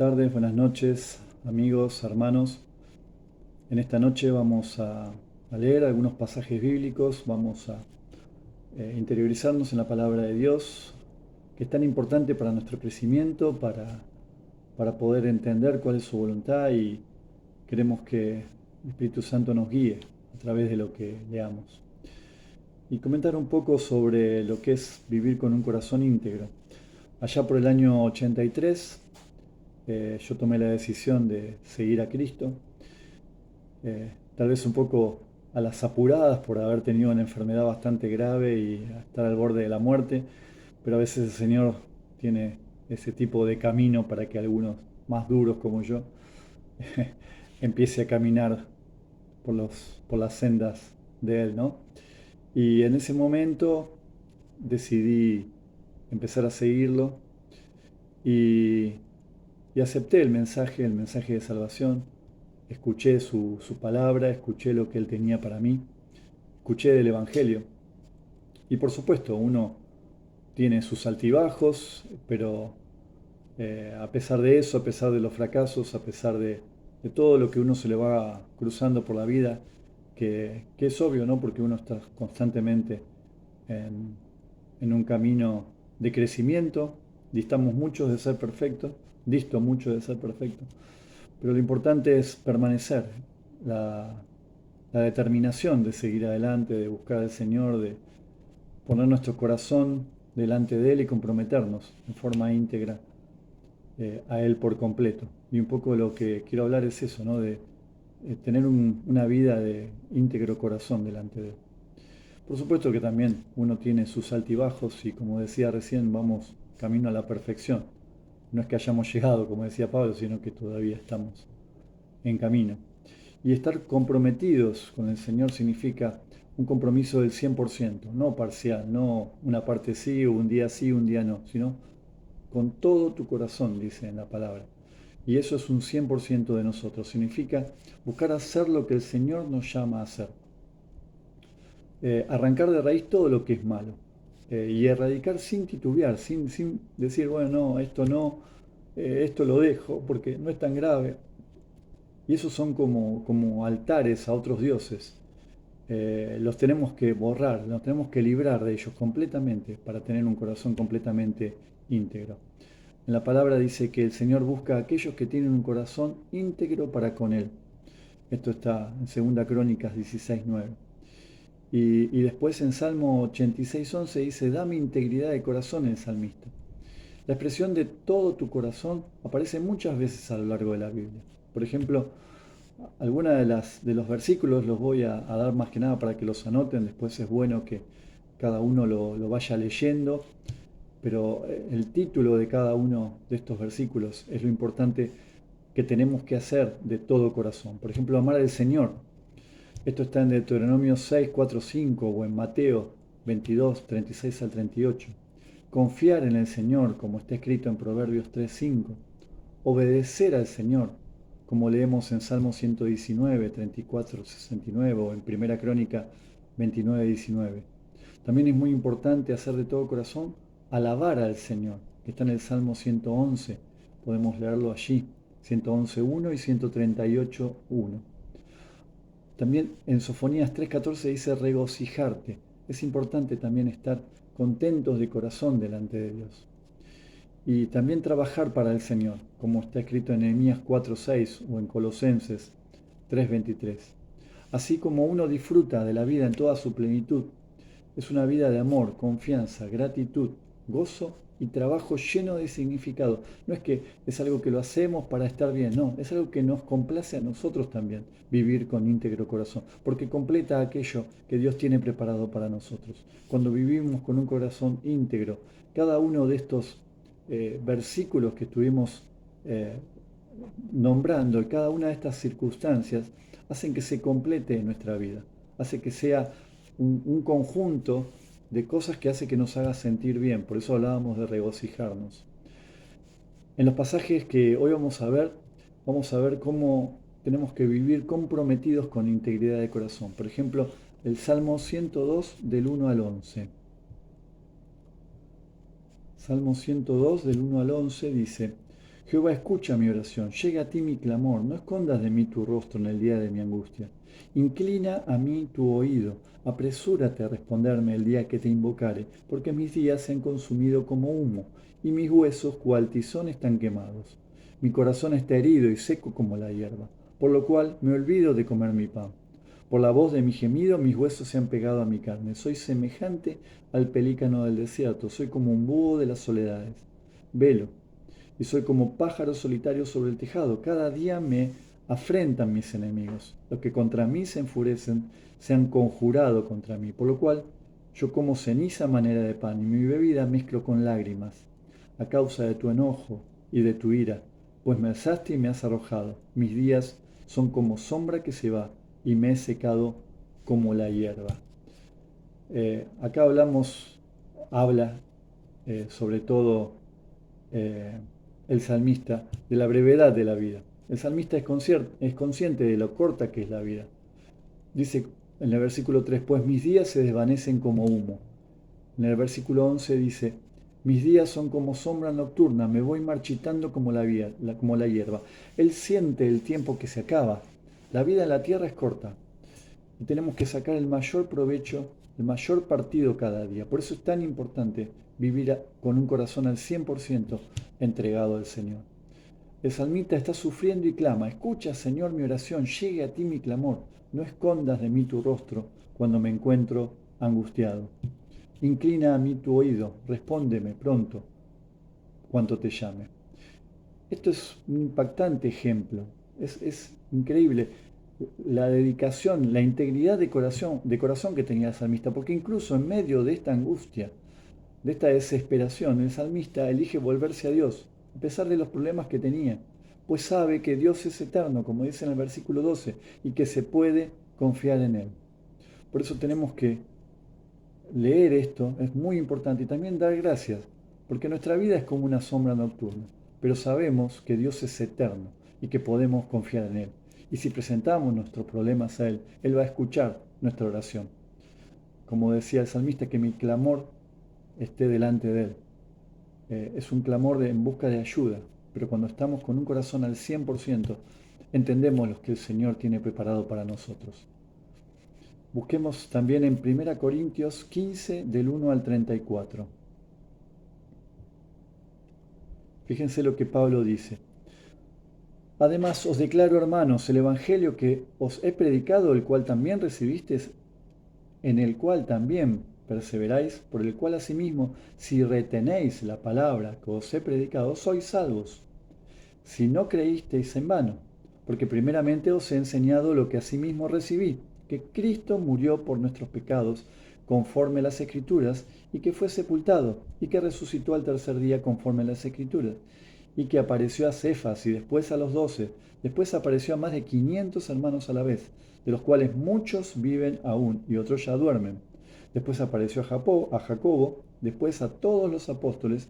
tardes, buenas noches, amigos, hermanos. En esta noche vamos a leer algunos pasajes bíblicos, vamos a interiorizarnos en la palabra de Dios, que es tan importante para nuestro crecimiento, para poder entender cuál es su voluntad y queremos que el Espíritu Santo nos guíe a través de lo que leamos. Y comentar un poco sobre lo que es vivir con un corazón íntegro. Allá por el año 83, yo tomé la decisión de seguir a Cristo, tal vez un poco a las apuradas por haber tenido una enfermedad bastante grave y estar al borde de la muerte, pero a veces el Señor tiene ese tipo de camino para que algunos más duros como yo empiece a caminar por las sendas de Él, ¿no? Y en ese momento decidí empezar a seguirlo y, y acepté el mensaje de salvación. Escuché su palabra, escuché lo que Él tenía para mí, escuché del Evangelio. Y por supuesto, uno tiene sus altibajos, pero a pesar de eso, a pesar de los fracasos, a pesar de todo lo que uno se le va cruzando por la vida, que es obvio, ¿no? Porque uno está constantemente en, en un camino de crecimiento, distamos muchos de ser perfectos, disto mucho de ser perfecto, pero lo importante es permanecer, la, la determinación de seguir adelante, de buscar al Señor, de poner nuestro corazón delante de Él y comprometernos en forma íntegra a Él por completo. Y un poco lo que quiero hablar es eso, ¿no? De tener una vida de íntegro corazón delante de Él. Por supuesto que también uno tiene sus altibajos y como decía recién, vamos camino a la perfección. No es que hayamos llegado, como decía Pablo, sino que todavía estamos en camino. Y estar comprometidos con el Señor significa un compromiso del 100%, no parcial, no una parte sí, un día no, sino con todo tu corazón, dice en la palabra. Y eso es un 100% de nosotros, significa buscar hacer lo que el Señor nos llama a hacer. Arrancar de raíz todo lo que es malo y erradicar sin titubear, sin decir, bueno, no, esto no, esto lo dejo porque no es tan grave. Y esos son como altares a otros dioses. Los tenemos que borrar, los tenemos que librar de ellos completamente para tener un corazón completamente íntegro. En la palabra dice que el Señor busca a aquellos que tienen un corazón íntegro para con Él. Esto está en 2 Crónicas 16:9. Y después en Salmo 86:11 dice, dame integridad de corazón el salmista. La expresión de todo tu corazón aparece muchas veces a lo largo de la Biblia. Por ejemplo, algunos de los versículos los voy a dar más que nada para que los anoten, después es bueno que cada uno lo vaya leyendo, pero el título de cada uno de estos versículos es lo importante que tenemos que hacer de todo corazón. Por ejemplo, amar al Señor. Esto está en Deuteronomio 6, 4, 5 o en Mateo 22, 36 al 38. Confiar en el Señor, como está escrito en Proverbios 3, 5. Obedecer al Señor, como leemos en Salmo 119, 34, 69 o en Primera Crónica 29, 19. También es muy importante hacer de todo corazón alabar al Señor, que está en el Salmo 111. Podemos leerlo allí, 111.1 y 138.1. También en Sofonías 3:14 dice regocijarte. Es importante también estar contentos de corazón delante de Dios. Y también trabajar para el Señor, como está escrito en Nehemías 4:6 o en Colosenses 3:23. Así como uno disfruta de la vida en toda su plenitud, es una vida de amor, confianza, gratitud, gozo y trabajo lleno de significado. No es que es algo que lo hacemos para estar bien, no, es algo que nos complace a nosotros también vivir con íntegro corazón, porque completa aquello que Dios tiene preparado para nosotros. Cuando vivimos con un corazón íntegro, cada uno de estos versículos que estuvimos eh, nombrando y cada una de estas circunstancias hacen que se complete nuestra vida, hace que sea un conjunto de cosas que hace que nos haga sentir bien. Por eso hablábamos de regocijarnos. En los pasajes que hoy vamos a ver cómo tenemos que vivir comprometidos con integridad de corazón. Por ejemplo, el Salmo 102 del 1 al 11. Salmo 102 del 1 al 11 dice, Jehová, escucha mi oración, llega a ti mi clamor, no escondas de mí tu rostro en el día de mi angustia. Inclina a mí tu oído, apresúrate a responderme el día que te invocare, porque mis días se han consumido como humo, y mis huesos cual tizón están quemados. Mi corazón está herido y seco como la hierba, por lo cual me olvido de comer mi pan. Por la voz de mi gemido mis huesos se han pegado a mi carne. Soy semejante al pelícano del desierto, soy como un búho de las soledades. Velo, y soy como pájaro solitario sobre el tejado. Cada día me afrentan mis enemigos. Los que contra mí se enfurecen se han conjurado contra mí, por lo cual yo como ceniza a manera de pan y mi bebida mezclo con lágrimas, a causa de tu enojo y de tu ira, pues me alzaste y me has arrojado. Mis días son como sombra que se va y me he secado como la hierba. Acá habla sobre todo eh, el salmista de la brevedad de la vida. El salmista es consciente de lo corta que es la vida. Dice en el versículo 3, pues mis días se desvanecen como humo. En el versículo 11 dice, mis días son como sombra nocturna, me voy marchitando como la hierba. Él siente el tiempo que se acaba. La vida en la tierra es corta y tenemos que sacar el mayor provecho, el mayor partido cada día. Por eso es tan importante vivir con un corazón al 100% entregado al Señor. El salmista está sufriendo y clama, escucha, Señor, mi oración, llegue a ti mi clamor, no escondas de mí tu rostro cuando me encuentro angustiado. Inclina a mí tu oído, respóndeme pronto cuanto te llame. Esto es un impactante ejemplo, es increíble la dedicación, la integridad de corazón que tenía el salmista, porque incluso en medio de esta angustia, de esta desesperación, el salmista elige volverse a Dios, a pesar de los problemas que tenía, pues sabe que Dios es eterno, como dice en el versículo 12, y que se puede confiar en Él. Por eso tenemos que leer esto, es muy importante, y también dar gracias, porque nuestra vida es como una sombra nocturna, pero sabemos que Dios es eterno y que podemos confiar en Él. Y si presentamos nuestros problemas a Él, Él va a escuchar nuestra oración. Como decía el salmista, que mi clamor esté delante de Él. Es un clamor en busca de ayuda, pero cuando estamos con un corazón al 100%, entendemos lo que el Señor tiene preparado para nosotros. Busquemos también en 1 Corintios 15, del 1 al 34. Fíjense lo que Pablo dice. Además os declaro, hermanos, el Evangelio que os he predicado, el cual también recibisteis, en el cual también perseveráis, por el cual asimismo, si retenéis la palabra que os he predicado, sois salvos. Si no creísteis en vano, porque primeramente os he enseñado lo que asimismo recibí, que Cristo murió por nuestros pecados, conforme a las Escrituras, y que fue sepultado, y que resucitó al tercer día conforme a las Escrituras, y que apareció a Cefas y después a los 12, después apareció a más de 500 hermanos a la vez, de los cuales muchos viven aún y otros ya duermen. Después apareció a Jacobo, después a todos los apóstoles,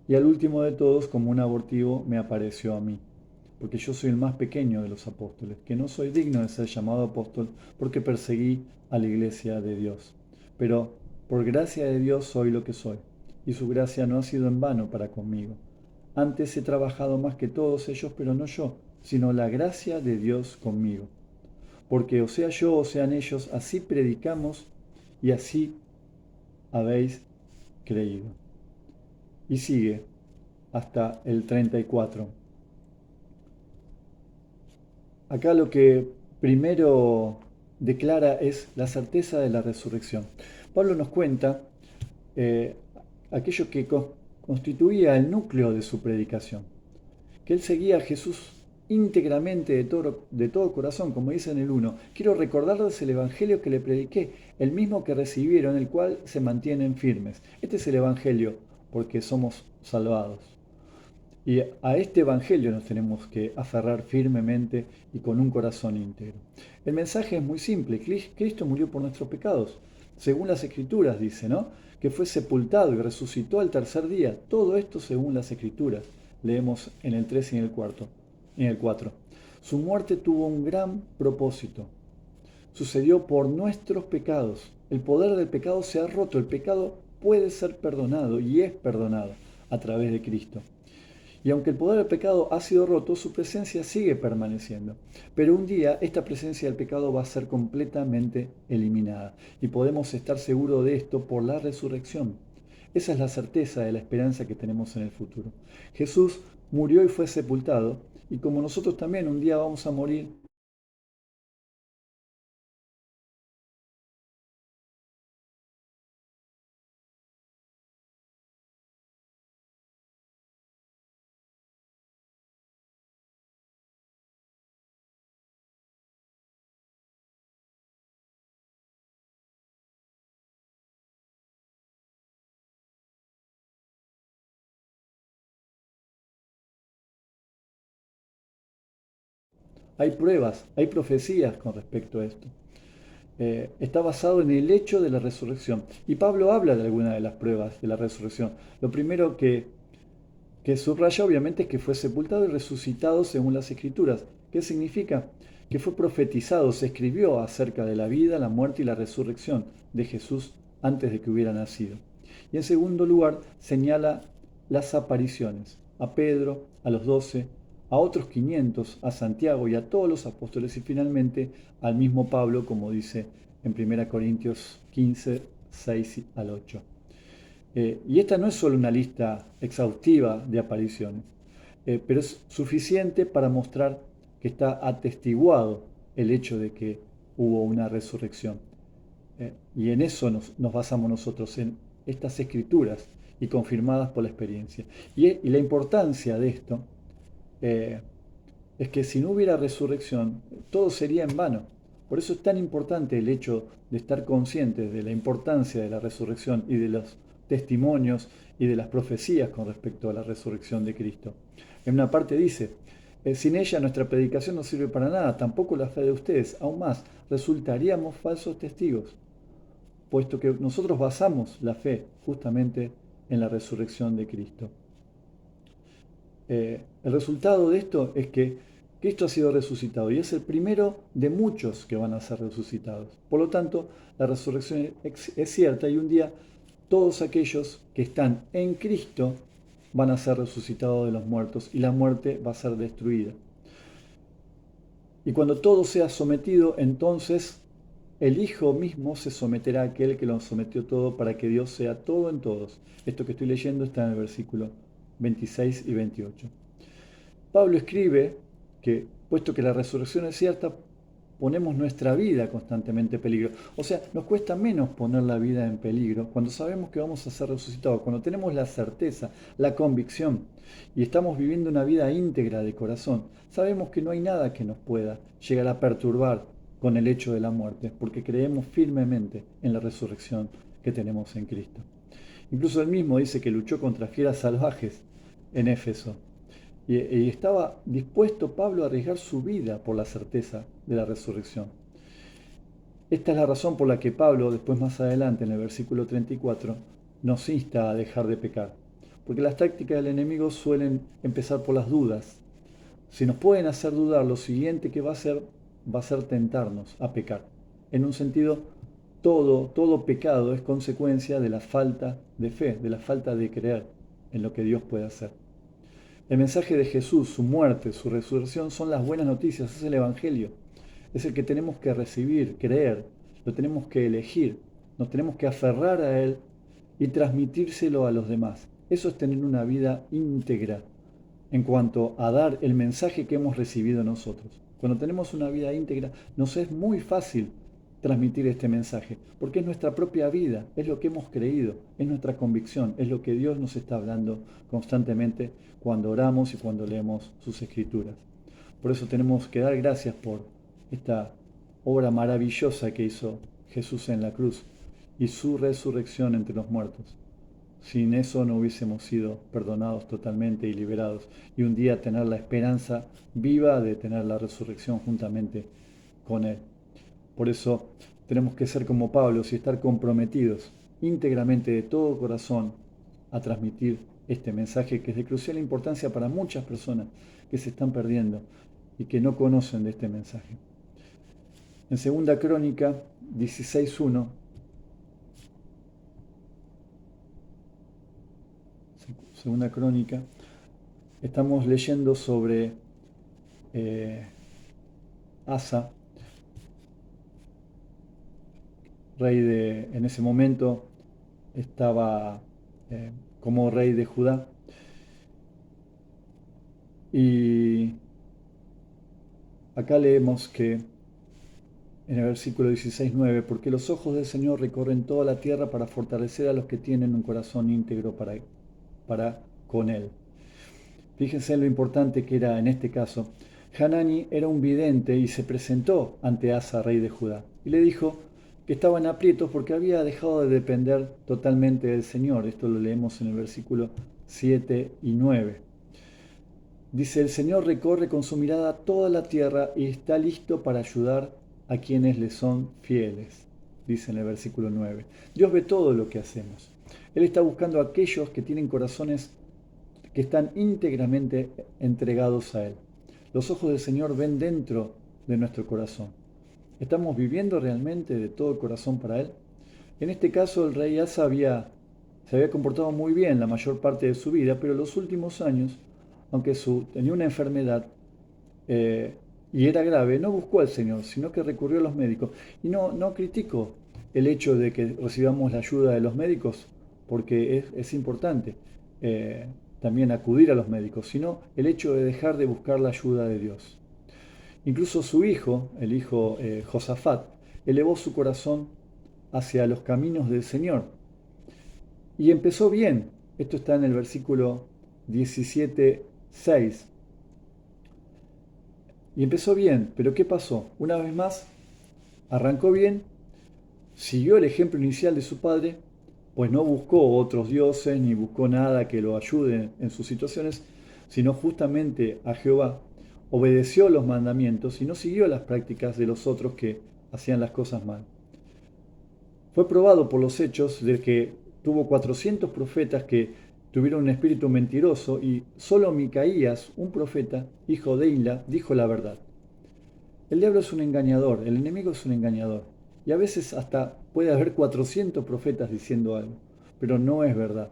y al último de todos, como un abortivo, me apareció a mí, porque yo soy el más pequeño de los apóstoles, que no soy digno de ser llamado apóstol, porque perseguí a la iglesia de Dios. Pero por gracia de Dios soy lo que soy, y su gracia no ha sido en vano para conmigo. Antes he trabajado más que todos ellos, pero no yo, sino la gracia de Dios conmigo. Porque o sea yo o sean ellos, así predicamos y así habéis creído. Y sigue hasta el 34. Acá lo que primero declara es la certeza de la resurrección. Pablo nos cuenta eh, aquello que constituía el núcleo de su predicación, que él seguía a Jesús íntegramente de todo corazón, como dice en el 1. Quiero recordarles el Evangelio que le prediqué, el mismo que recibieron, el cual se mantienen firmes. Este es el Evangelio porque somos salvados. Y a este Evangelio nos tenemos que aferrar firmemente y con un corazón íntegro. El mensaje es muy simple. Cristo murió por nuestros pecados, según las Escrituras dice, ¿no? Que fue sepultado y resucitó al tercer día. Todo esto según las Escrituras. Leemos en el 3 y en el 4. Su muerte tuvo un gran propósito. Sucedió por nuestros pecados. El poder del pecado se ha roto. El pecado puede ser perdonado y es perdonado a través de Cristo. Y aunque el poder del pecado ha sido roto, su presencia sigue permaneciendo. Pero un día esta presencia del pecado va a ser completamente eliminada. Y podemos estar seguros de esto por la resurrección. Esa es la certeza de la esperanza que tenemos en el futuro. Jesús murió y fue sepultado. Y como nosotros también un día vamos a morir, hay pruebas, hay profecías con respecto a esto. Está basado en el hecho de la resurrección. Y Pablo habla de alguna de las pruebas de la resurrección. Lo primero que subraya obviamente es que fue sepultado y resucitado según las Escrituras. ¿Qué significa? Que fue profetizado, se escribió acerca de la vida, la muerte y la resurrección de Jesús antes de que hubiera nacido. Y en segundo lugar, señala las apariciones a Pedro, a los 12, a otros 500, a Santiago y a todos los apóstoles y finalmente al mismo Pablo, como dice en 1 Corintios 15, 6 al 8. Y esta no es solo una lista exhaustiva de apariciones, pero es suficiente para mostrar que está atestiguado el hecho de que hubo una resurrección. Y en eso nos basamos nosotros, en estas escrituras y confirmadas por la experiencia. Y la importancia de esto eh, es que si no hubiera resurrección, todo sería en vano. Por eso es tan importante el hecho de estar conscientes de la importancia de la resurrección y de los testimonios y de las profecías con respecto a la resurrección de Cristo. En una parte dice, sin ella nuestra predicación no sirve para nada, tampoco la fe de ustedes, aún más, resultaríamos falsos testigos, puesto que nosotros basamos la fe justamente en la resurrección de Cristo. El resultado de esto es que Cristo ha sido resucitado y es el primero de muchos que van a ser resucitados. Por lo tanto, la resurrección es cierta y un día todos aquellos que están en Cristo van a ser resucitados de los muertos y la muerte va a ser destruida. Y cuando todo sea sometido, entonces el Hijo mismo se someterá a aquel que lo sometió todo para que Dios sea todo en todos. Esto que estoy leyendo está en el versículo 26 y 28. Pablo escribe que, puesto que la resurrección es cierta, ponemos nuestra vida constantemente en peligro. O sea, nos cuesta menos poner la vida en peligro cuando sabemos que vamos a ser resucitados, cuando tenemos la certeza, la convicción y estamos viviendo una vida íntegra de corazón. Sabemos que no hay nada que nos pueda llegar a perturbar con el hecho de la muerte, porque creemos firmemente en la resurrección que tenemos en Cristo. Incluso él mismo dice que luchó contra fieras salvajes en Éfeso. Y estaba dispuesto Pablo a arriesgar su vida por la certeza de la resurrección. Esta es la razón por la que Pablo, después más adelante en el versículo 34, nos insta a dejar de pecar. Porque las tácticas del enemigo suelen empezar por las dudas. Si nos pueden hacer dudar, lo siguiente que va a ser tentarnos a pecar. En un sentido, todo pecado es consecuencia de la falta de fe, de la falta de creer en lo que Dios puede hacer. El mensaje de Jesús, su muerte, su resurrección son las buenas noticias, es el Evangelio. Es el que tenemos que recibir, creer, lo tenemos que elegir, nos tenemos que aferrar a él y transmitírselo a los demás. Eso es tener una vida íntegra en cuanto a dar el mensaje que hemos recibido nosotros. Cuando tenemos una vida íntegra, nos es muy fácil transmitir este mensaje, porque es nuestra propia vida, es lo que hemos creído, es nuestra convicción, es lo que Dios nos está hablando constantemente cuando oramos y cuando leemos sus escrituras. Por eso tenemos que dar gracias por esta obra maravillosa que hizo Jesús en la cruz y su resurrección entre los muertos. Sin eso no hubiésemos sido perdonados totalmente y liberados y un día tener la esperanza viva de tener la resurrección juntamente con Él. Por eso tenemos que ser como Pablo y estar comprometidos íntegramente de todo corazón a transmitir este mensaje que es de crucial importancia para muchas personas que se están perdiendo y que no conocen de este mensaje. En segunda Crónica 16:1, segunda Crónica Estamos leyendo sobre eh, Asa, en ese momento estaba eh, como rey de Judá. Y acá leemos que en el versículo 16:9, porque los ojos del Señor recorren toda la tierra para fortalecer a los que tienen un corazón íntegro para con Él. Fíjense en lo importante que era en este caso. Hanani era un vidente y se presentó ante Asa, rey de Judá, y le dijo que estaba en aprietos porque había dejado de depender totalmente del Señor. Esto lo leemos en el versículo 7 y 9. Dice, el Señor recorre con su mirada toda la tierra y está listo para ayudar a quienes le son fieles, dice en el versículo 9. Dios ve todo lo que hacemos. Él está buscando a aquellos que tienen corazones que están íntegramente entregados a Él. Los ojos del Señor ven dentro de nuestro corazón. ¿Estamos viviendo realmente de todo el corazón para Él? En este caso, el rey Asa se había comportado muy bien la mayor parte de su vida, pero en los últimos años, aunque tenía una enfermedad eh, y era grave, no buscó al Señor, sino que recurrió a los médicos. Y no critico el hecho de que recibamos la ayuda de los médicos, porque es importante también acudir a los médicos, sino el hecho de dejar de buscar la ayuda de Dios. Incluso su hijo, el hijo Josafat, elevó su corazón hacia los caminos del Señor. Y empezó bien. Esto está en el versículo 17:6. Y empezó bien, pero ¿qué pasó? Una vez más, arrancó bien, siguió el ejemplo inicial de su padre, pues no buscó otros dioses ni buscó nada que lo ayude en sus situaciones, sino justamente a Jehová. Obedeció los mandamientos y no siguió las prácticas de los otros que hacían las cosas mal. Fue probado por los hechos de que tuvo 400 profetas que tuvieron un espíritu mentiroso y solo Micaías, un profeta, hijo de Imla, dijo la verdad. El diablo es un engañador, el enemigo es un engañador. Y a veces hasta puede haber 400 profetas diciendo algo, pero no es verdad.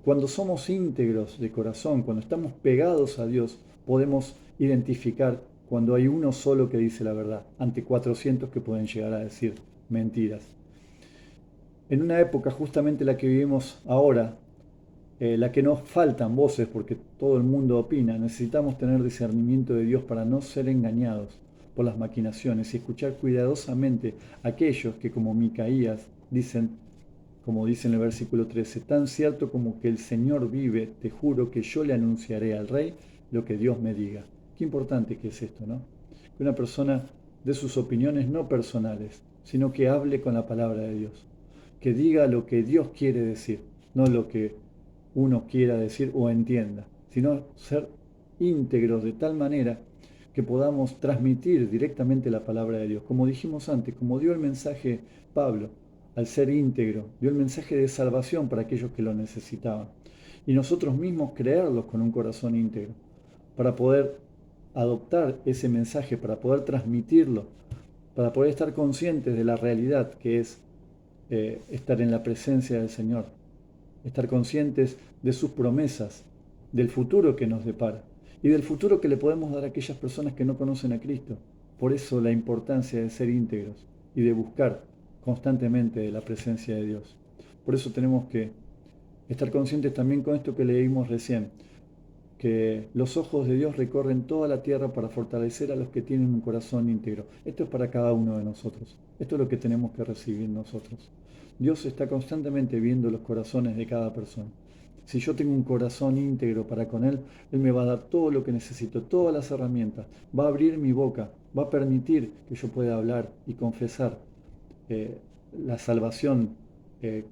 Cuando somos íntegros de corazón, cuando estamos pegados a Dios, podemos identificar cuando hay uno solo que dice la verdad, ante 400 que pueden llegar a decir mentiras. En una época justamente la que vivimos ahora, la que nos faltan voces porque todo el mundo opina, necesitamos tener discernimiento de Dios para no ser engañados por las maquinaciones y escuchar cuidadosamente a aquellos que como Micaías dicen, como dice en el versículo 13, tan cierto como que el Señor vive, te juro que yo le anunciaré al rey lo que Dios me diga. Qué importante que es esto, ¿no? Que una persona dé sus opiniones no personales, sino que hable con la palabra de Dios, que diga lo que Dios quiere decir, no lo que uno quiera decir o entienda, sino ser íntegros de tal manera que podamos transmitir directamente la palabra de Dios. Como dijimos antes, como dio el mensaje Pablo, al ser íntegro, dio el mensaje de salvación para aquellos que lo necesitaban. Y nosotros mismos creerlos con un corazón íntegro, para poder adoptar ese mensaje, para poder transmitirlo, para poder estar conscientes de la realidad que es estar en la presencia del Señor, estar conscientes de sus promesas, del futuro que nos depara y del futuro que le podemos dar a aquellas personas que no conocen a Cristo. Por eso la importancia de ser íntegros y de buscar constantemente la presencia de Dios. Por eso tenemos que estar conscientes también con esto que leímos recién, que los ojos de Dios recorren toda la tierra para fortalecer a los que tienen un corazón íntegro. Esto es para cada uno de nosotros. Esto es lo que tenemos que recibir nosotros. Dios está constantemente viendo los corazones de cada persona. Si yo tengo un corazón íntegro para con Él, Él me va a dar todo lo que necesito, todas las herramientas. Va a abrir mi boca, va a permitir que yo pueda hablar y confesar eh, la salvación,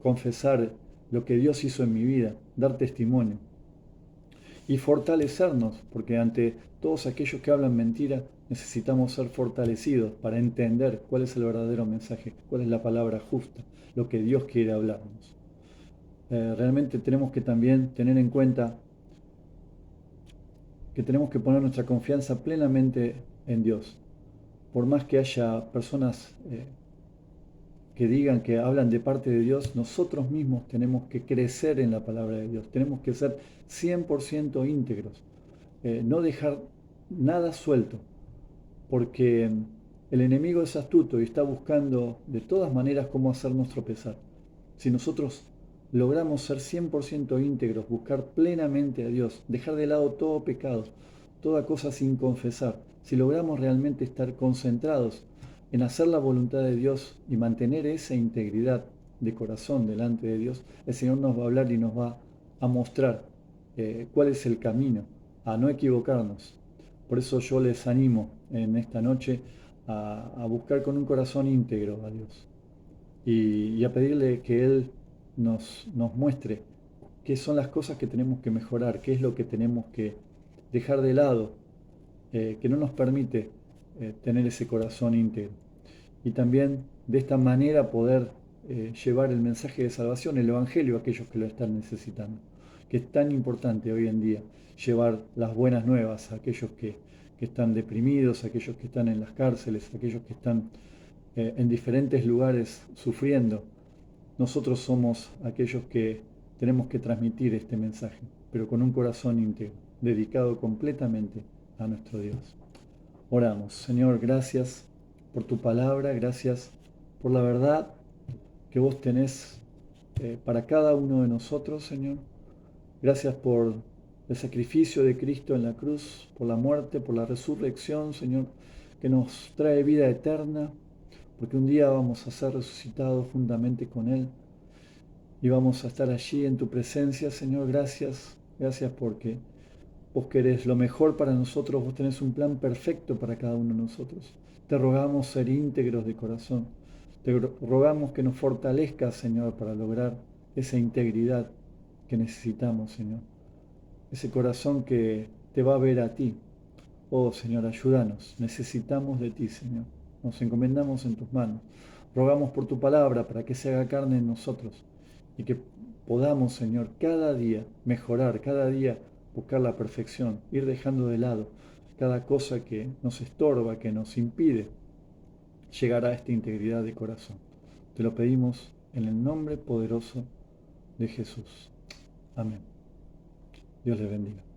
confesar lo que Dios hizo en mi vida, dar testimonio y fortalecernos, porque ante todos aquellos que hablan mentira, necesitamos ser fortalecidos para entender cuál es el verdadero mensaje, cuál es la palabra justa, lo que Dios quiere hablarnos. Realmente tenemos que también tener en cuenta que tenemos que poner nuestra confianza plenamente en Dios. Por más que haya personas que digan que hablan de parte de Dios, nosotros mismos tenemos que crecer en la palabra de Dios. Tenemos que ser 100% íntegros, no dejar nada suelto, porque el enemigo es astuto y está buscando de todas maneras cómo hacernos tropezar. Si nosotros logramos ser 100% íntegros, buscar plenamente a Dios, dejar de lado todo pecado, toda cosa sin confesar, si logramos realmente estar concentrados en hacer la voluntad de Dios y mantener esa integridad de corazón delante de Dios, el Señor nos va a hablar y nos va a mostrar cuál es el camino, a no equivocarnos. Por eso yo les animo en esta noche a buscar con un corazón íntegro a Dios y a pedirle que Él nos muestre qué son las cosas que tenemos que mejorar, qué es lo que tenemos que dejar de lado, que no nos permite tener ese corazón íntegro. Y también de esta manera poder llevar el mensaje de salvación, el Evangelio a aquellos que lo están necesitando, que es tan importante hoy en día llevar las buenas nuevas a aquellos que están deprimidos, a aquellos que están en las cárceles, a aquellos que están en diferentes lugares sufriendo. Nosotros somos aquellos que tenemos que transmitir este mensaje, pero con un corazón íntegro, dedicado completamente a nuestro Dios. Oramos. Señor, gracias por tu palabra, gracias por la verdad que vos tenés para cada uno de nosotros, Señor. Gracias por el sacrificio de Cristo en la cruz, por la muerte, por la resurrección, Señor, que nos trae vida eterna, porque un día vamos a ser resucitados juntamente con Él y vamos a estar allí en tu presencia, Señor. Gracias, gracias porque vos querés lo mejor para nosotros, vos tenés un plan perfecto para cada uno de nosotros. Te rogamos ser íntegros de corazón. Te rogamos que nos fortalezcas, Señor, para lograr esa integridad que necesitamos, Señor. Ese corazón que te va a ver a ti. Oh, Señor, ayúdanos. Necesitamos de ti, Señor. Nos encomendamos en tus manos. Rogamos por tu palabra para que se haga carne en nosotros y que podamos, Señor, cada día mejorar, cada día buscar la perfección, ir dejando de lado cada cosa que nos estorba, que nos impide llegar a esta integridad de corazón. Te lo pedimos en el nombre poderoso de Jesús. Amén. Dios les bendiga.